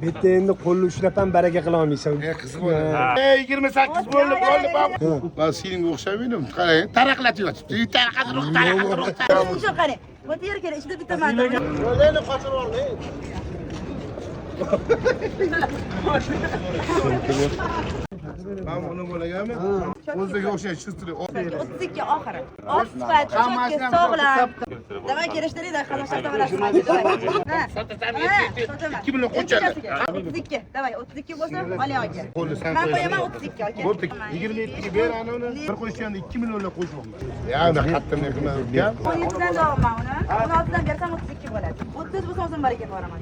Bitta endi qo'lni ushlab ham baraka qila olmaysan. Qiz bola. 28 bo'ldi, bo'ldi. Men senga o'xshamayman. Qarang, taraqlatib yotibdi. Taraqlatib. Shu qarang. Bu yer kerak, ishda bitta manda. Yo'lni qochirib olmay. Ben bunu bo'laganmi? O'ziga o'xshash chistri. 32 oxiri. Ot sifat, chotki, sog'lam. Davay kelishtirayda, xaloshlab olasiz. Ha. 2 million qo'shadi. 32. Davay 32 bo'lsa, oling aka. Qo'lni sen Men qo'yaman 32 aka. Bo'ldi. 27 ga ber ana uni. Bir qo'shganda 2 millionga qo'shmoqman. Ya, uni qattimni qilmayman. 17 dan olaman uni. 16 dan bersam 32 bo'ladi. 30 bo'lsa o'zim baraka boraman.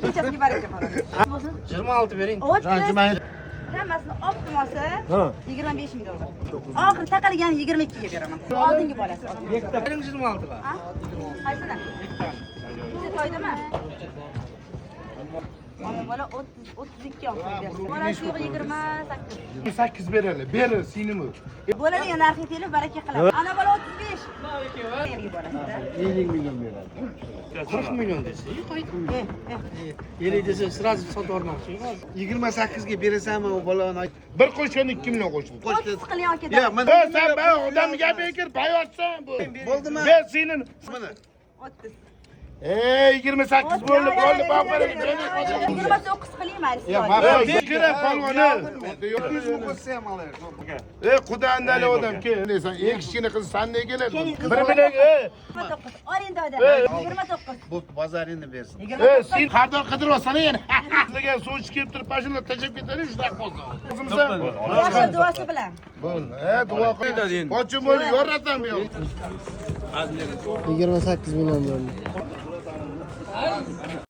Kechasiga baraka boraman. 26 bering. Hammasini optim olsa 25 ming dollar. Oxir taqalgan 22 ga beraman. Oldingi bolasi. 26 ga. Qaysini? To'ydimi? Mana bola 32 oxir. Bolasi yo'q 28. 28 beradi. Ber senimi. Bo'ladigan narxi kelib baraka qiladi. Ana bola 35. Bolasida. 50 million beradi. 40 million desa, qo'y. 50 desa, sразу sotib olmoqchi. 28 ga berasanmi u bolani? Bir qo'shganda 2 million qo'shdim. Qo'shib qiling aka. Yo'q, men Sen ben odamga gap bekir, bayotsan bu. bo'ldimi? Ber senini. Mana. 30. 28 bo'ldi, bo'ldi. Baqara. 29 qiling mayli. Kira palvoni. 100 ming qo'shsa ham olaver. Qudandali odam ke. Sen eng kichkina qiz sendan keladi. 1 million. 29. Oling doda. 29. Bu bozoringni bersin. Sen xardor qidiryapsan yana. Sizlarga so'ch kelib turib, mashina tashab ketadi, shunaqa bo'lsa. O'zimizdan. Yaxshi duosi bilan. Bo'ldi. Duo qiladi. Qochib bo'ldi, yo'ratam yo'q. 28 million bo'ldi.